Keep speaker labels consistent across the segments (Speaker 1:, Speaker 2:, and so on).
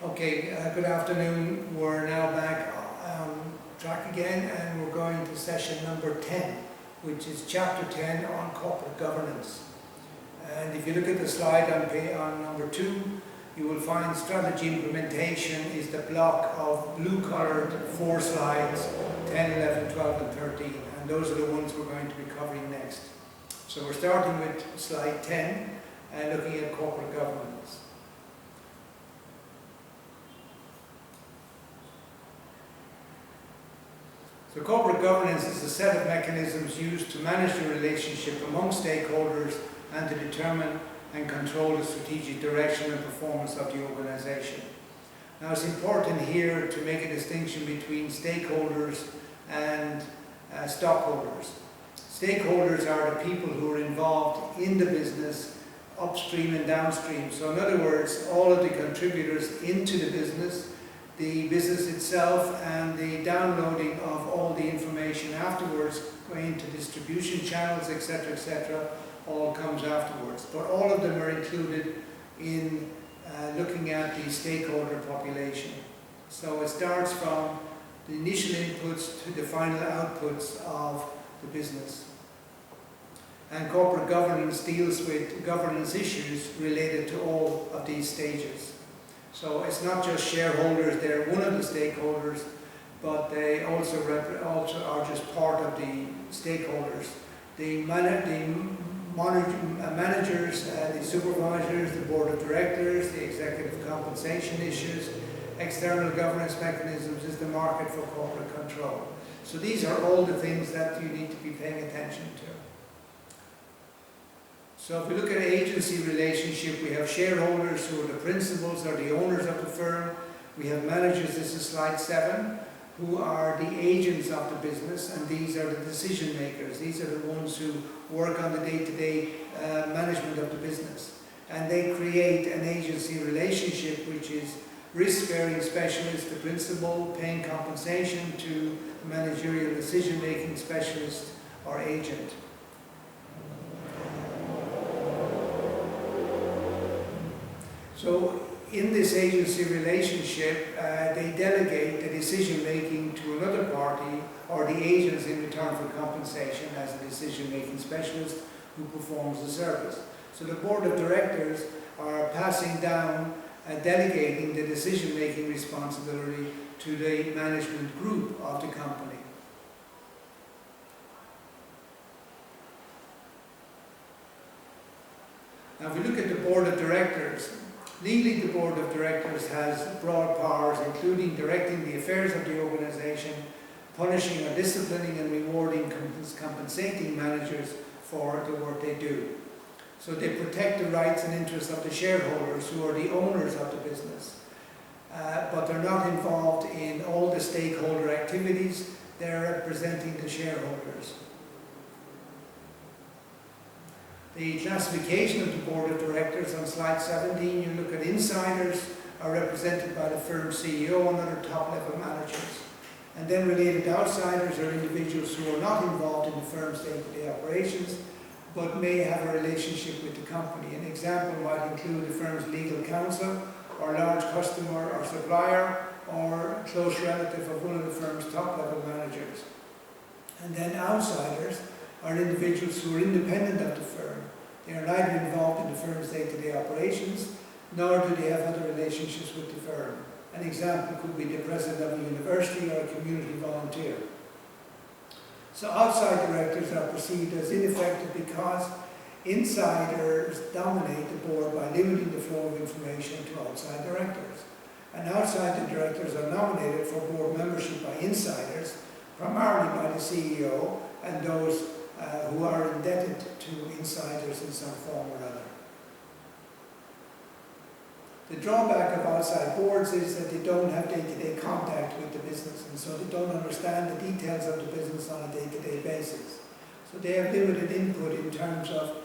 Speaker 1: Okay, good afternoon. We're now back on track again, and we're going to session number 10, which is chapter 10 on corporate governance. And if you look at the slide on number 2, you will find strategy implementation is the block of blue-colored 4 slides, 10, 11, 12, and 13. And those are the ones we're going to be covering next. So we're starting with slide 10 and looking at corporate governance. So corporate governance is a set of mechanisms used to manage the relationship among stakeholders and to determine and control the strategic direction and performance of the organization. Now it's important here to make a distinction between stakeholders and stockholders. Stakeholders are the people who are involved in the business, upstream and downstream. So in other words, all of the contributors into the business itself, and the downloading of all the information afterwards, going to distribution channels, etc., all comes afterwards. But all of them are included in looking at the stakeholder population. So it starts from the initial inputs to the final outputs of the business. And corporate governance deals with governance issues related to all of these stages. So it's not just shareholders, they're one of the stakeholders, but they also are just part of the stakeholders. The managers, the supervisors, the board of directors, the executive compensation issues, external governance mechanisms is the market for corporate control. So these are all the things that you need to be paying attention to. So if we look at an agency relationship, we have shareholders who are the principals or the owners of the firm. We have managers, this is slide 7, who are the agents of the business, and these are the decision makers. These are the ones who work on the day-to-day management of the business. And they create an agency relationship, which is risk-bearing specialist, the principal, paying compensation to managerial decision-making specialist or agent. So in this agency relationship, they delegate the decision-making to another party or the agents in return for compensation as a decision-making specialist who performs the service. So the board of directors are passing down, delegating the decision-making responsibility to the management group of the company. Now if we look at the board of directors, legally, the board of directors has broad powers, including directing the affairs of the organization, punishing or disciplining and rewarding, compensating managers for the work they do. So they protect the rights and interests of the shareholders, who are the owners of the business. But they're not involved in all the stakeholder activities. They're representing the shareholders. The classification of the board of directors on slide 17, you look at insiders are represented by the firm's CEO and other top-level managers. And then related outsiders are individuals who are not involved in the firm's day-to-day operations, but may have a relationship with the company. An example might include the firm's legal counsel, or large customer or supplier, or close relative of one of the firm's top-level managers. And then outsiders are individuals who are independent of the firm. They are neither involved in the firm's day-to-day operations, nor do they have other relationships with the firm. An example could be the president of a university or a community volunteer. So outside directors are perceived as ineffective because insiders dominate the board by limiting the flow of information to outside directors. And outside the directors are nominated for board membership by insiders, primarily by the CEO and those who are indebted to insiders in some form or other. The drawback of outside boards is that they don't have day-to-day contact with the business, and so they don't understand the details of the business on a day-to-day basis. So they have limited input in terms of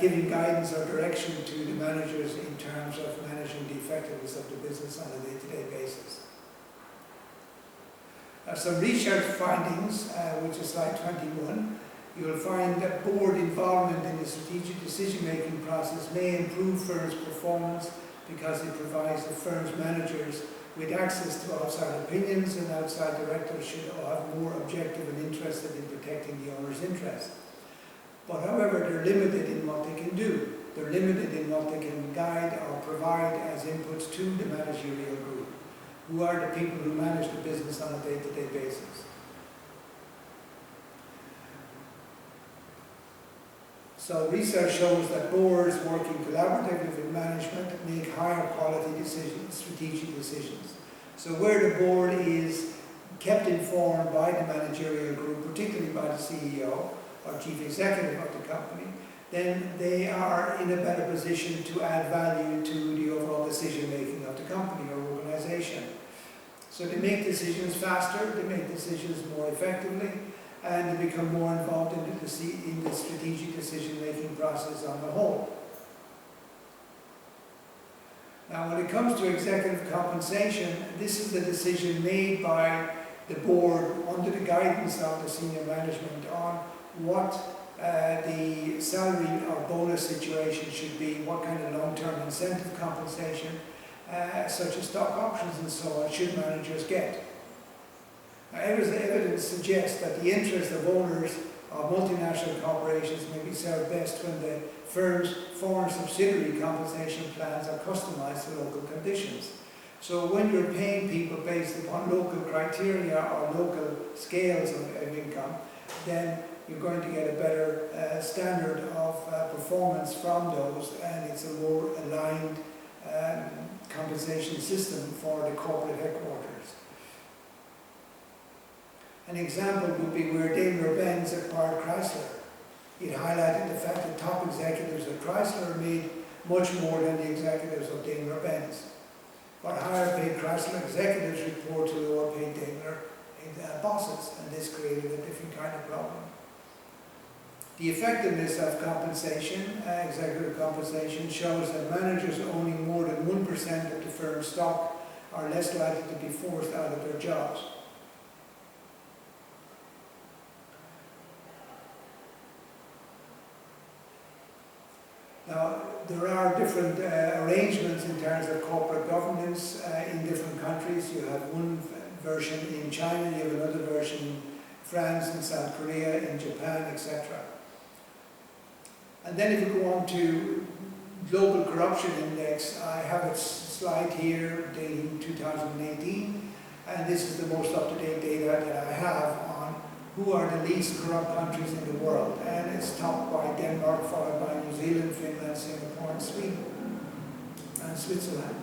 Speaker 1: giving guidance or direction to the managers in terms of managing the effectiveness of the business on a day-to-day basis. Some research findings, which is slide 21, you will find that board involvement in the strategic decision-making process may improve firms' performance because it provides the firm's managers with access to outside opinions, and outside directors should have more objective and interested in protecting the owner's interest. But however, they're limited in what they can do. They're limited in what they can guide or provide as inputs to the managerial group, who are the people who manage the business on a day-to-day basis. So research shows that boards working collaboratively with management make higher quality decisions, strategic decisions. So where the board is kept informed by the managerial group, particularly by the CEO or chief executive of the company, then they are in a better position to add value to the overall decision making of the company or organization. So they make decisions faster, they make decisions more effectively, and they become more involved in the strategic decision-making process on the whole. Now, when it comes to executive compensation, this is the decision made by the board under the guidance of the senior management on what the salary or bonus situation should be, what kind of long-term incentive compensation, such as stock options and so on, should managers get. Evidence suggests that the interests of owners of multinational corporations may be served best when the firm's foreign subsidiary compensation plans are customized to local conditions. So when you're paying people based upon local criteria or local scales of income, then you're going to get a better standard of performance from those, and it's a more aligned compensation system for the corporate headquarters. An example would be where Daimler-Benz acquired Chrysler. It highlighted the fact that top executives of Chrysler made much more than the executives of Daimler-Benz. But higher paid Chrysler executives report to lower paid Daimler bosses, and this created a different kind of problem. The effectiveness of compensation, executive compensation, shows that managers owning more than 1% of the firm's stock are less likely to be forced out of their jobs. Now, there are different arrangements in terms of corporate governance in different countries. You have one version in China, you have another version in France, in South Korea, in Japan, etc. And then if you go on to Global Corruption Index, I have a slide here dating 2018, and this is the most up-to-date data that I have on who are the least corrupt countries in the world. And it's topped by Denmark, followed by New Zealand, Finland, Singapore, and Sweden, and Switzerland.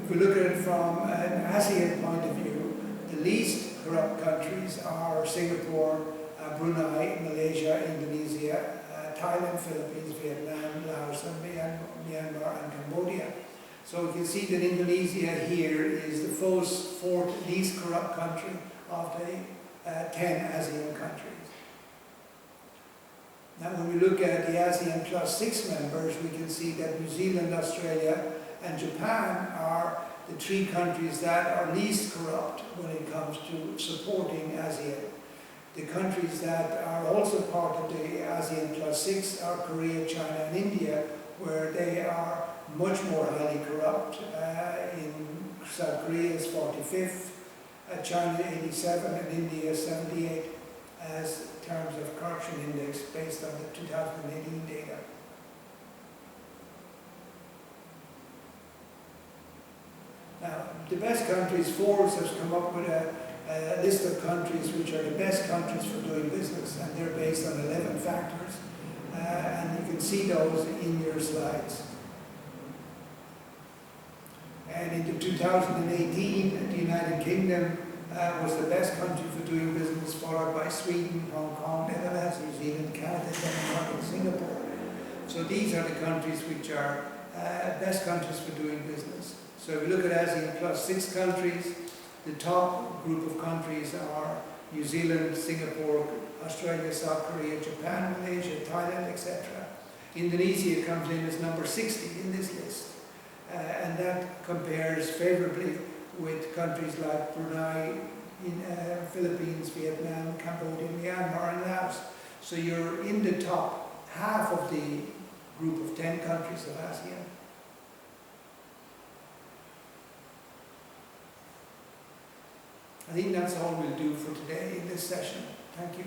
Speaker 1: If we look at it from an ASEAN point of view, the least corrupt countries are Singapore, Brunei, Malaysia, Indonesia, Thailand, Philippines, Vietnam, Laos, and Myanmar, and Cambodia. So you can see that Indonesia here is the fourth least corrupt country of the 10 ASEAN countries. Now when we look at the ASEAN plus 6 members, we can see that New Zealand, Australia, and Japan are the 3 countries that are least corrupt when it comes to supporting ASEAN. The countries that are also part of the ASEAN plus 6 are Korea, China, and India, where they are much more highly corrupt. In South Korea is 45th, China 87, and India 78 as terms of corruption index based on the 2018 data. Now, the best countries, Forbes has come up with a list of countries which are the best countries for doing business, and they're based on 11 factors, and you can see those in your slides. And in 2018, the United Kingdom was the best country for doing business, followed by Sweden, Hong Kong, Netherlands, New Zealand, Canada, Denmark, and Singapore. So these are the countries which are best countries for doing business. So if we look at ASEAN plus 6 countries, the top group of countries are New Zealand, Singapore, Australia, South Korea, Japan, Malaysia, Thailand, etc. Indonesia comes in as number 60 in this list. And that compares favorably with countries like Brunei, Philippines, Vietnam, Cambodia, Myanmar, and Laos. So you're in the top half of the group of 10 countries of ASEAN. I think that's all we'll do for today in this session. Thank you.